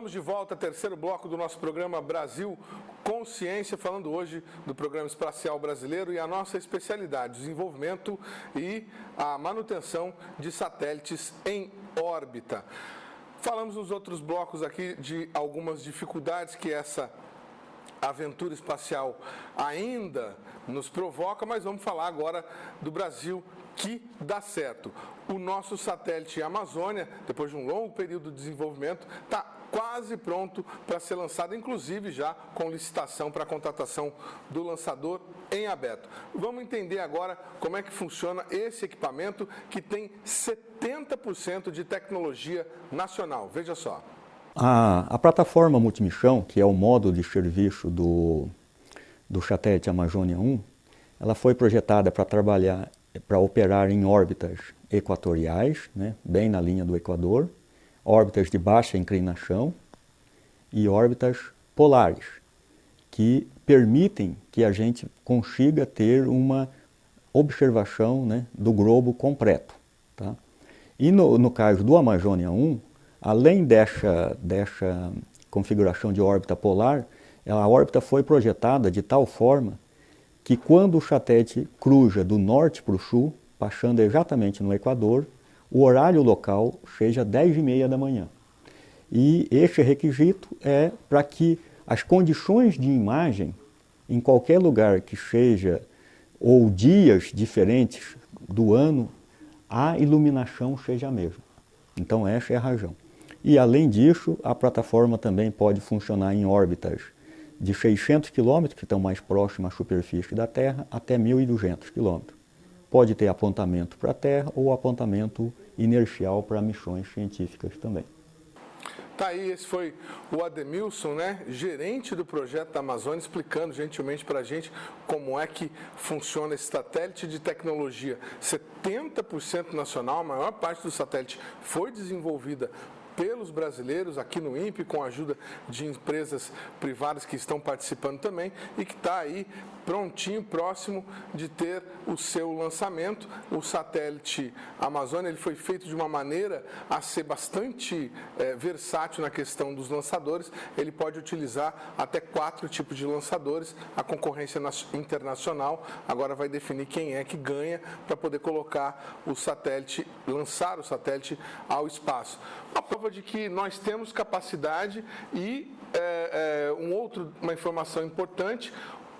Estamos de volta, terceiro bloco do nosso programa Brasil Consciência, falando hoje do Programa Espacial Brasileiro e a nossa especialidade, desenvolvimento e a manutenção de satélites em órbita. Falamos nos outros blocos aqui de algumas dificuldades que essa aventura espacial ainda nos provoca, mas vamos falar agora do Brasil que dá certo. O nosso satélite Amazônia, depois de um longo período de desenvolvimento, está quase pronto para ser lançado, inclusive já com licitação para a contratação do lançador em aberto. Vamos entender agora como é que funciona esse equipamento que tem 70% de tecnologia nacional. Veja só. A plataforma multimissão, que é o modo de serviço do satélite Amazônia 1, ela foi projetada para operar em órbitas equatoriais, né, bem na linha do Equador, órbitas de baixa inclinação e órbitas polares, que permitem que a gente consiga ter uma observação, né, do globo completo. Tá? E no caso do Amazônia 1, além dessa configuração de órbita polar, a órbita foi projetada de tal forma que quando o satélite cruza do norte para o sul, passando exatamente no Equador, o horário local seja 10h30 da manhã. E esse requisito é para que as condições de imagem, em qualquer lugar que seja, ou dias diferentes do ano, a iluminação seja a mesma. Então essa é a razão. E além disso, a plataforma também pode funcionar em órbitas de 600 km, que estão mais próximas à superfície da Terra, até 1.200 km. Pode ter apontamento para a Terra ou apontamento inercial para missões científicas também. Tá aí, esse foi o Ademilson, né, gerente do projeto da Amazônia, explicando gentilmente para a gente como é que funciona esse satélite de tecnologia 70% nacional. A maior parte do satélite foi desenvolvida pelos brasileiros aqui no INPE, com a ajuda de empresas privadas que estão participando também e que está aí prontinho, próximo de ter o seu lançamento. O satélite Amazônia ele foi feito de uma maneira a ser bastante versátil na questão dos lançadores. Ele pode utilizar até 4 tipos de lançadores. A concorrência internacional agora vai definir quem é que ganha para poder colocar o satélite, lançar o satélite ao espaço. A prova de que nós temos capacidade e uma informação importante: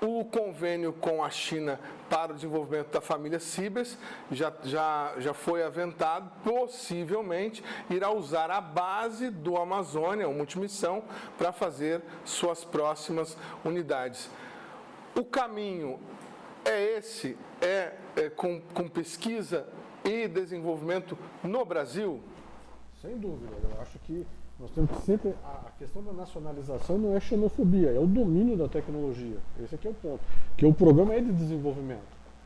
o convênio com a China para o desenvolvimento da família Cibers já foi aventado, possivelmente irá usar a base do Amazônia, o multimissão, para fazer suas próximas unidades. O caminho é esse? Com pesquisa e desenvolvimento no Brasil? Sem dúvida, eu acho que nós temos que sempre, a questão da nacionalização não é xenofobia, é o domínio da tecnologia. Esse aqui é o ponto. Porque o programa é de desenvolvimento,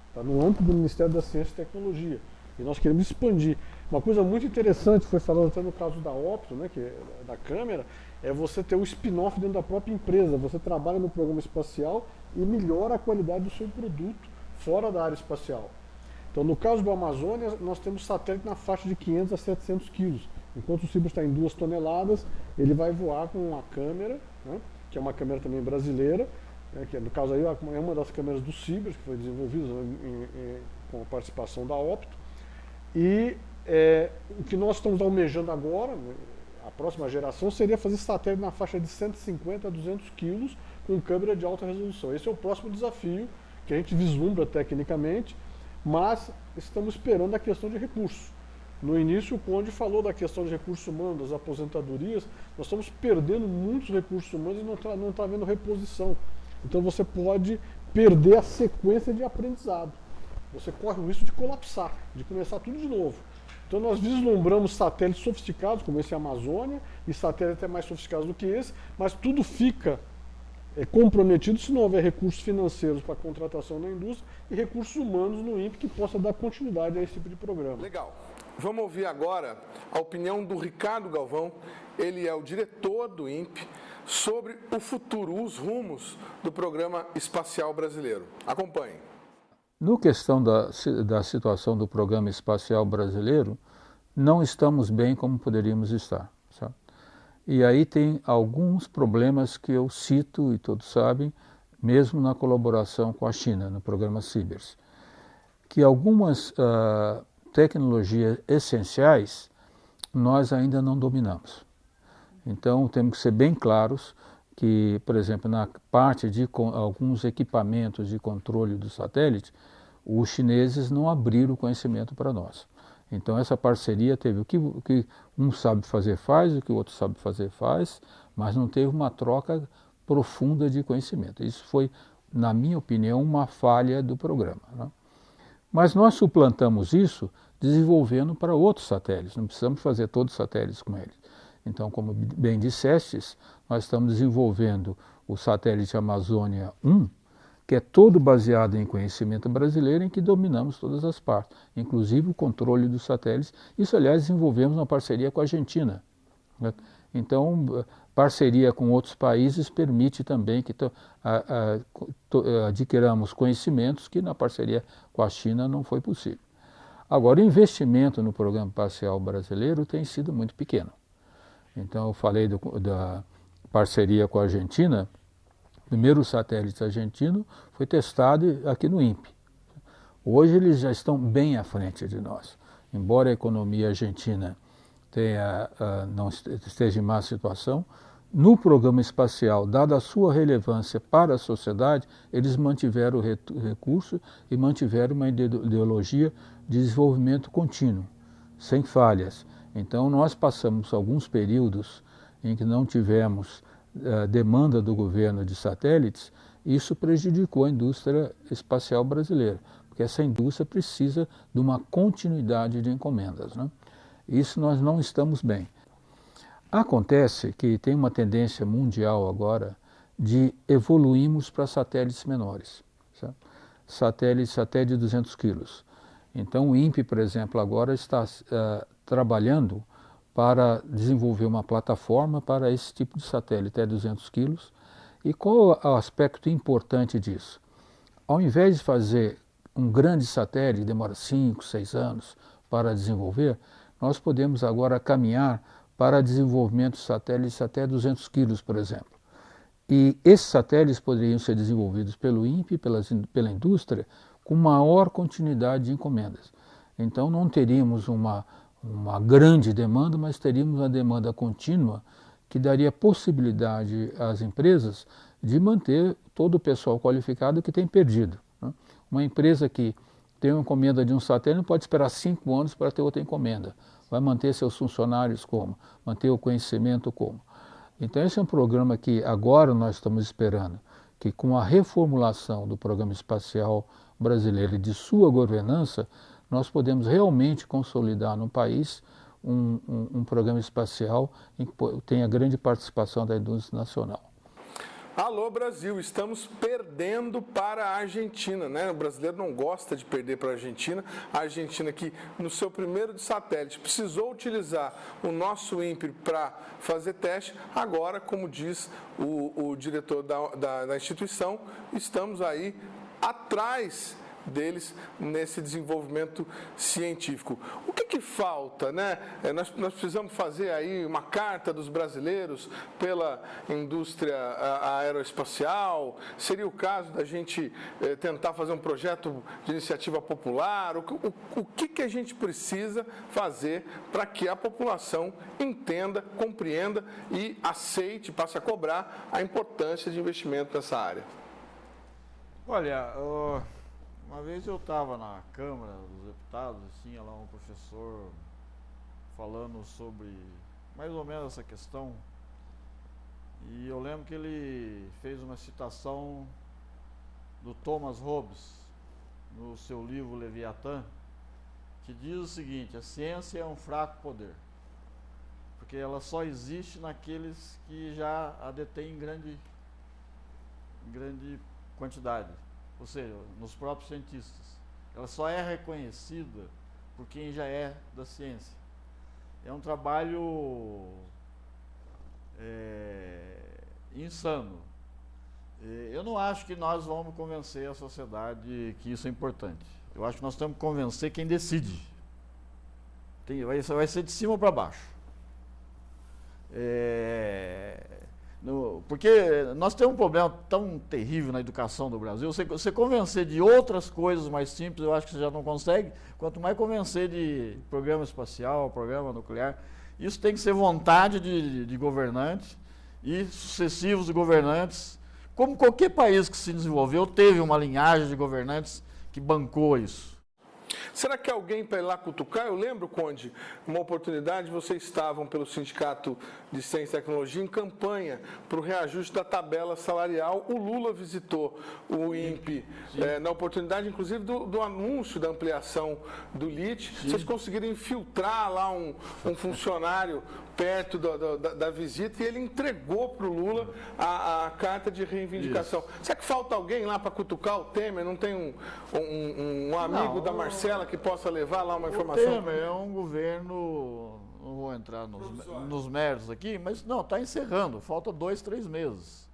está no âmbito do Ministério da Ciência e Tecnologia. E nós queremos expandir. Uma coisa muito interessante, foi falado até no caso da Opto, né, que é da câmera, é você ter o spin-off dentro da própria empresa. Você trabalha no programa espacial e melhora a qualidade do seu produto fora da área espacial. Então, no caso do Amazônia, nós temos satélite na faixa de 500 a 700 quilos. Enquanto o Cibers está em 2 toneladas, ele vai voar com uma câmera, né, que é uma câmera também brasileira, né, que no caso aí é uma das câmeras do Cibers, que foi desenvolvida com a participação da Opto. E o que nós estamos almejando agora, a próxima geração, seria fazer satélite na faixa de 150 a 200 quilos com câmera de alta resolução. Esse é o próximo desafio que a gente vislumbra tecnicamente, mas estamos esperando a questão de recursos. No início, o Conde falou da questão de recursos humanos, das aposentadorias. Nós estamos perdendo muitos recursos humanos e não está havendo reposição. Então você pode perder a sequência de aprendizado. Você corre o risco de colapsar, de começar tudo de novo. Então nós vislumbramos satélites sofisticados, como esse Amazônia, e satélites até mais sofisticados do que esse, mas tudo fica comprometido se não houver recursos financeiros para a contratação da indústria e recursos humanos no INPE que possa dar continuidade a esse tipo de programa. Legal. Vamos ouvir agora a opinião do Ricardo Galvão. Ele é o diretor do INPE sobre o futuro, os rumos do Programa Espacial Brasileiro. Acompanhe. No questão da situação do Programa Espacial Brasileiro, não estamos bem como poderíamos estar, sabe? E aí tem alguns problemas que eu cito, e todos sabem, mesmo na colaboração com a China, no programa CIBERS, que algumas tecnologias essenciais nós ainda não dominamos. Então temos que ser bem claros que, por exemplo, na parte de alguns equipamentos de controle do satélite, os chineses não abriram o conhecimento para nós. Então essa parceria teve o que um sabe fazer faz, o que o outro sabe fazer faz, mas não teve uma troca profunda de conhecimento. Isso foi, na minha opinião, uma falha do programa, né? Mas nós suplantamos isso desenvolvendo para outros satélites, não precisamos fazer todos os satélites com eles. Então, como bem dissestes, nós estamos desenvolvendo o satélite Amazônia 1, que é todo baseado em conhecimento brasileiro, em que dominamos todas as partes, inclusive o controle dos satélites. Isso, aliás, desenvolvemos uma parceria com a Argentina, né? Então, parceria com outros países permite também que adquiramos conhecimentos que na parceria com a China não foi possível. Agora, o investimento no Programa Espacial Brasileiro tem sido muito pequeno. Então, eu falei da parceria com a Argentina. O primeiro satélite argentino foi testado aqui no INPE. Hoje eles já estão bem à frente de nós. Embora a economia argentina não esteja em má situação, no programa espacial, dada a sua relevância para a sociedade, eles mantiveram o recurso e mantiveram uma ideologia de desenvolvimento contínuo, sem falhas. Então nós passamos alguns períodos em que não tivemos demanda do governo de satélites, isso prejudicou a indústria espacial brasileira, porque essa indústria precisa de uma continuidade de encomendas, né? Isso nós não estamos bem. Acontece que tem uma tendência mundial agora de evoluirmos para satélites menores, certo? Satélites até de 200 quilos. Então o INPE, por exemplo, agora está trabalhando para desenvolver uma plataforma para esse tipo de satélite, até 200 quilos. E qual é o aspecto importante disso? Ao invés de fazer um grande satélite, que demora 5, 6 anos para desenvolver, nós podemos agora caminhar para desenvolvimento de satélites até 200 quilos, por exemplo. E esses satélites poderiam ser desenvolvidos pelo INPE, pela indústria, com maior continuidade de encomendas. Então não teríamos uma grande demanda, mas teríamos uma demanda contínua que daria possibilidade às empresas de manter todo o pessoal qualificado que tem perdido, né? Uma empresa que tem uma encomenda de um satélite não pode esperar 5 anos para ter outra encomenda. Vai manter seus funcionários como? Manter o conhecimento como? Então esse é um programa que agora nós estamos esperando que com a reformulação do Programa Espacial Brasileiro e de sua governança, nós podemos realmente consolidar no país um programa espacial em que tenha grande participação da indústria nacional. Alô Brasil, estamos perdendo para a Argentina, né? O brasileiro não gosta de perder para a Argentina que no seu primeiro de satélite precisou utilizar o nosso INPE para fazer teste. Agora, como diz o diretor da instituição, estamos aí atrás deles nesse desenvolvimento científico. O que falta, né? Nós precisamos fazer aí uma carta dos brasileiros pela indústria aeroespacial. Seria o caso da gente tentar fazer um projeto de iniciativa popular? O que a gente precisa fazer para que a população entenda, compreenda e aceite, passe a cobrar a importância de investimento nessa área? Olha, uma vez eu estava na Câmara dos Deputados e tinha lá um professor falando sobre mais ou menos essa questão, e eu lembro que ele fez uma citação do Thomas Hobbes no seu livro Leviatã, que diz o seguinte: a ciência é um fraco poder, porque ela só existe naqueles que já a detêm em grande quantidade. Ou seja, nos próprios cientistas. Ela só é reconhecida por quem já é da ciência. É um trabalho insano. Eu não acho que nós vamos convencer a sociedade que isso é importante. Eu acho que nós temos que convencer quem decide. Vai ser de cima para baixo. Porque nós temos um problema tão terrível na educação do Brasil. Você convencer de outras coisas mais simples, eu acho que você já não consegue. Quanto mais convencer de programa espacial, programa nuclear. Isso tem que ser vontade de governantes e sucessivos governantes. Como qualquer país que se desenvolveu, teve uma linhagem de governantes que bancou isso. Será que alguém para ir lá cutucar? Eu lembro, Conde, uma oportunidade, vocês estavam pelo Sindicato de Ciência e Tecnologia em campanha para o reajuste da tabela salarial. O Lula visitou o INPE na oportunidade, inclusive, do anúncio da ampliação do LIT. Sim. Vocês conseguiram infiltrar lá um funcionário perto da visita e ele entregou para o Lula a carta de reivindicação. Isso. Será que falta alguém lá para cutucar o Temer? Não tem um amigo da Marcela que possa levar lá uma informação? O Temer é um governo, não vou entrar nos méritos aqui, mas não, está encerrando, falta 2, 3 meses.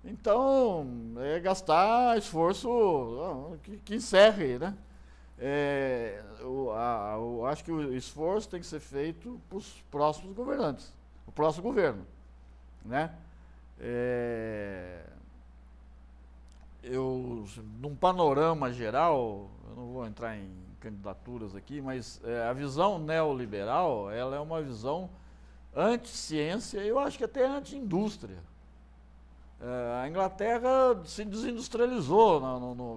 Então, é gastar esforço que encerre, né? Eu acho que o esforço tem que ser feito para os próximos governantes, o próximo governo, né? Num panorama geral, eu não vou entrar em candidaturas aqui, mas a visão neoliberal, ela é uma visão anti-ciência e eu acho que até anti-indústria. A Inglaterra se desindustrializou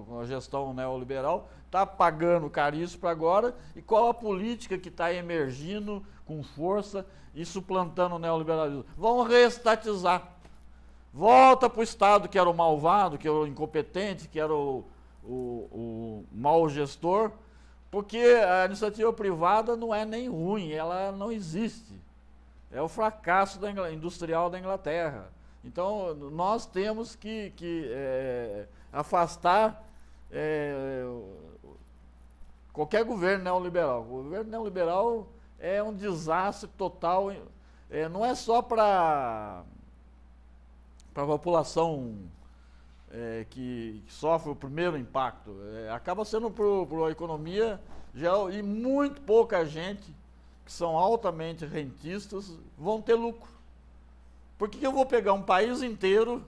com a gestão neoliberal, está pagando caríssimo para agora, e qual a política que está emergindo com força e suplantando o neoliberalismo? Vão reestatizar. Volta para o Estado que era o malvado, que era o incompetente, que era o mau gestor, porque a iniciativa privada não é nem ruim, ela não existe. É o fracasso industrial da Inglaterra. Então, nós temos que afastar qualquer governo neoliberal. O governo neoliberal é um desastre total, não é só para a população que sofre o primeiro impacto, acaba sendo para a economia geral, e muito pouca gente, que são altamente rentistas, vão ter lucro. Por que eu vou pegar um país inteiro,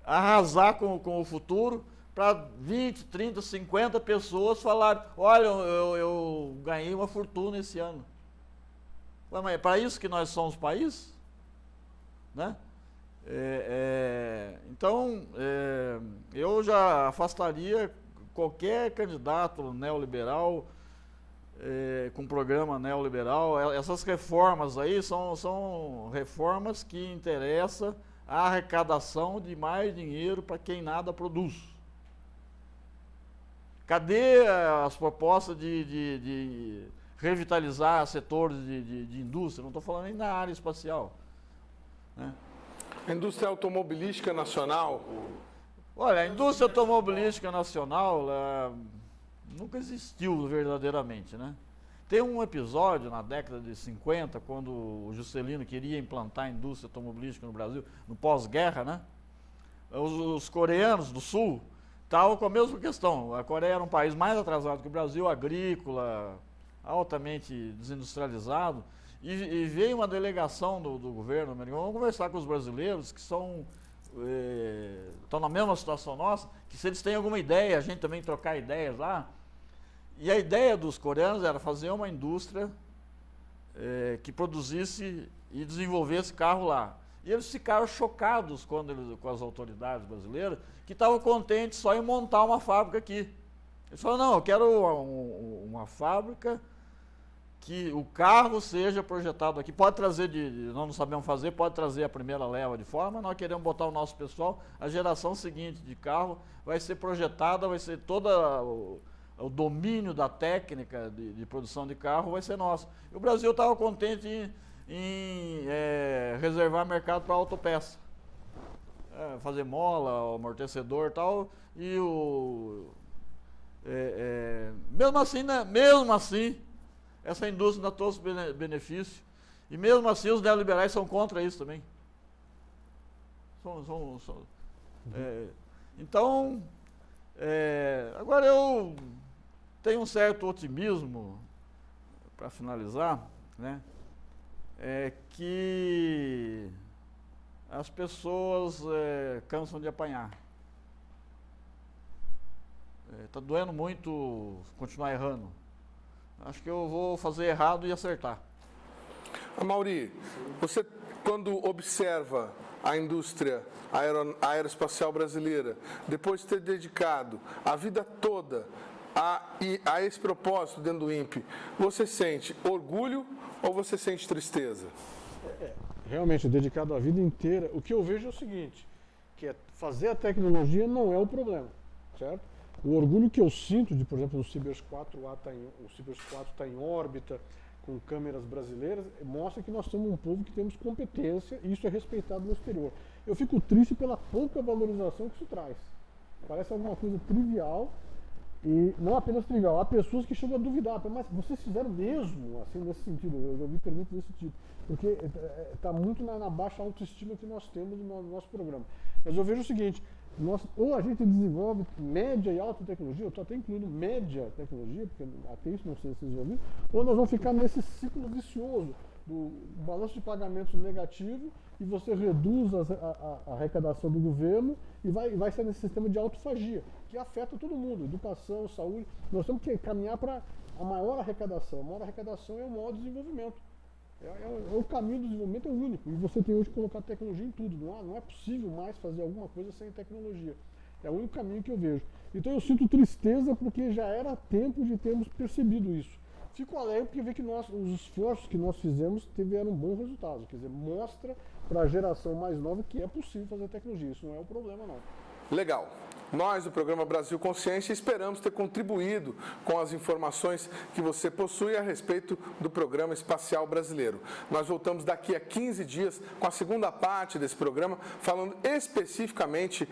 arrasar com o futuro, para 20, 30, 50 pessoas falarem, olha, eu ganhei uma fortuna esse ano. Mas é para isso que nós somos país? Né? Então, eu já afastaria qualquer candidato neoliberal com programa neoliberal. Essas reformas aí são reformas que interessam a arrecadação de mais dinheiro para quem nada produz. Cadê as propostas de revitalizar setores de indústria? Não estou falando nem na área espacial, né? A indústria automobilística nacional? Olha, a indústria automobilística nacional nunca existiu verdadeiramente, né? Tem um episódio na década de 50, quando o Juscelino queria implantar a indústria automobilística no Brasil, no pós-guerra, né? Os coreanos do Sul estavam com a mesma questão. A Coreia era um país mais atrasado que o Brasil, agrícola, altamente desindustrializado. E veio uma delegação do governo americano, vamos conversar com os brasileiros que estão na mesma situação nossa, que se eles têm alguma ideia, a gente também trocar ideias lá. E a ideia dos coreanos era fazer uma indústria que produzisse e desenvolvesse carro lá. E eles ficaram chocados com as autoridades brasileiras, que estavam contentes só em montar uma fábrica aqui. Eles falaram, não, eu quero uma fábrica que o carro seja projetado aqui. Pode trazer, nós não sabemos fazer, pode trazer a primeira leva de forma, nós queremos botar o nosso pessoal, a geração seguinte de carro vai ser projetada, vai ser todo o domínio da técnica de produção de carro vai ser nosso. E o Brasil estava contente em reservar mercado para autopeça. Fazer mola, amortecedor e tal, e mesmo assim, essa indústria ainda trouxe benefício. E mesmo assim os neoliberais são contra isso também. Então, agora eu tenho um certo otimismo, para finalizar, né? é que as pessoas cansam de apanhar. Tá doendo muito continuar errando. Acho que eu vou fazer errado e acertar. Amaury, você quando observa a indústria aeroespacial brasileira, depois de ter dedicado a vida toda a esse propósito dentro do INPE, você sente orgulho ou você sente tristeza? Realmente, dedicado a vida inteira, o que eu vejo é o seguinte, que fazer a tecnologia não é o problema, certo? O orgulho que eu sinto de, por exemplo, o Cibers 4 está em órbita, com câmeras brasileiras, mostra que nós somos um povo que temos competência e isso é respeitado no exterior. Eu fico triste pela pouca valorização que isso traz. Parece alguma coisa trivial, e não apenas trivial, há pessoas que chegam a duvidar, mas vocês fizeram mesmo, assim, nesse sentido, eu já ouvi perguntas desse tipo, porque está muito na baixa autoestima que nós temos no nosso programa. Mas eu vejo o seguinte, ou a gente desenvolve média e alta tecnologia, eu estou até incluindo média tecnologia, porque até isso não sei se vocês já viram, ou nós vamos ficar nesse ciclo vicioso do balanço de pagamentos negativo e você reduz a arrecadação do governo e vai ser nesse sistema de autofagia, que afeta todo mundo, educação, saúde. Nós temos que caminhar para a maior arrecadação. A maior arrecadação é o maior desenvolvimento. O caminho do desenvolvimento é único. E você tem hoje que colocar tecnologia em tudo. Não é possível mais fazer alguma coisa sem tecnologia. É o único caminho que eu vejo. Então eu sinto tristeza porque já era tempo de termos percebido isso. Fico alegre porque ver que os esforços que nós fizemos tiveram um bom resultado. Quer dizer, mostra para a geração mais nova que é possível fazer tecnologia. Isso não é o problema, não. Legal. Nós, do programa Brasil Consciência, esperamos ter contribuído com as informações que você possui a respeito do programa espacial brasileiro. Nós voltamos daqui a 15 dias com a segunda parte desse programa, falando especificamente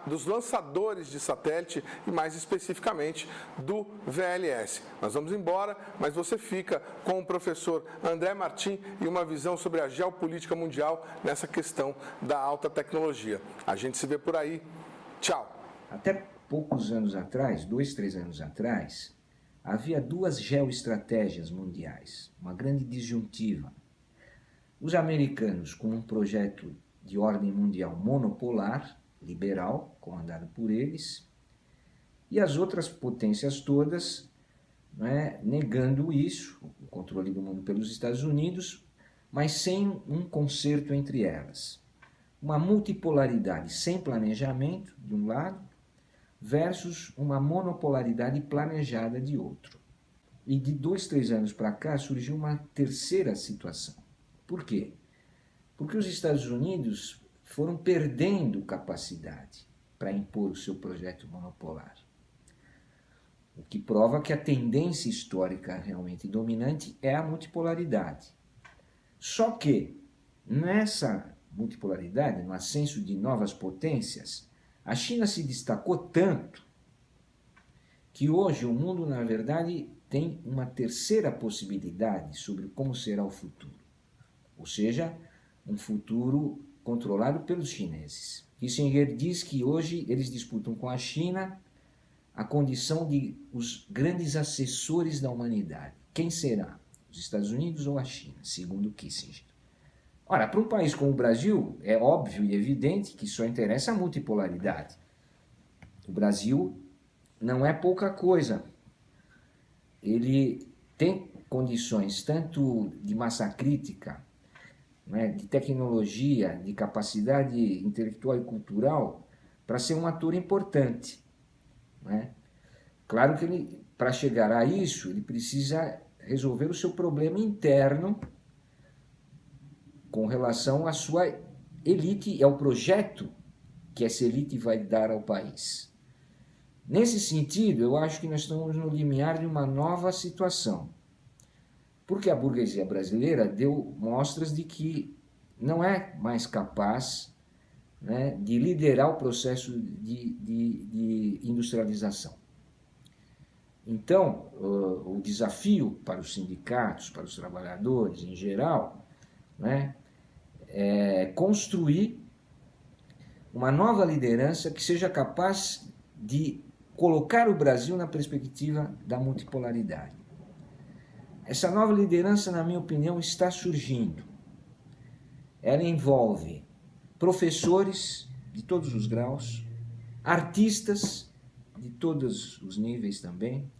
dos lançadores de satélite e mais especificamente do VLS. Nós vamos embora, mas você fica com o professor André Martim e uma visão sobre a geopolítica mundial nessa questão da alta tecnologia. A gente se vê por aí. Tchau. Até poucos anos atrás, 2, 3 anos atrás, havia duas geoestratégias mundiais, uma grande disjuntiva. Os americanos com um projeto de ordem mundial monopolar, liberal, comandado por eles, e as outras potências todas, negando isso, o controle do mundo pelos Estados Unidos, mas sem um concerto entre elas. Uma multipolaridade sem planejamento, de um lado, versus uma monopolaridade planejada de outro. E de 2, 3 anos para cá surgiu uma terceira situação. Por quê? Porque os Estados Unidos foram perdendo capacidade para impor o seu projeto monopolar. O que prova que a tendência histórica realmente dominante é a multipolaridade. Só que, nessa multipolaridade, no ascenso de novas potências, a China se destacou tanto que hoje o mundo, na verdade, tem uma terceira possibilidade sobre como será o futuro. Ou seja, um futuro controlado pelos chineses. Kissinger diz que hoje eles disputam com a China a condição de os grandes assessores da humanidade. Quem será? Os Estados Unidos ou a China, segundo Kissinger. Ora, para um país como o Brasil, é óbvio e evidente que só interessa a multipolaridade. O Brasil não é pouca coisa. Ele tem condições tanto de massa crítica, de tecnologia, de capacidade intelectual e cultural, para ser um ator importante. Claro que ele, para chegar a isso, ele precisa resolver o seu problema interno com relação à sua elite e ao projeto que essa elite vai dar ao país. Nesse sentido, eu acho que nós estamos no limiar de uma nova situação, porque a burguesia brasileira deu mostras de que não é mais capaz de liderar o processo de industrialização. Então, o desafio para os sindicatos, para os trabalhadores em geral, é construir uma nova liderança que seja capaz de colocar o Brasil na perspectiva da multipolaridade. Essa nova liderança, na minha opinião, está surgindo. Ela envolve professores de todos os graus, artistas de todos os níveis também,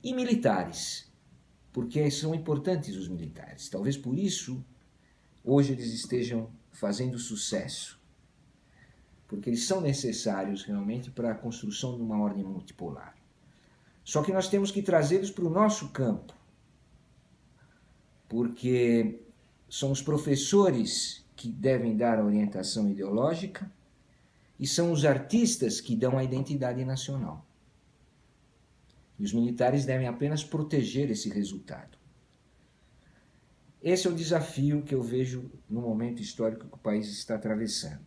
e militares, porque são importantes os militares. Talvez por isso hoje eles estejam fazendo sucesso, porque eles são necessários realmente para a construção de uma ordem multipolar. Só que nós temos que trazê-los para o nosso campo, porque são os professores que devem dar a orientação ideológica e são os artistas que dão a identidade nacional. E os militares devem apenas proteger esse resultado. Esse é o desafio que eu vejo no momento histórico que o país está atravessando.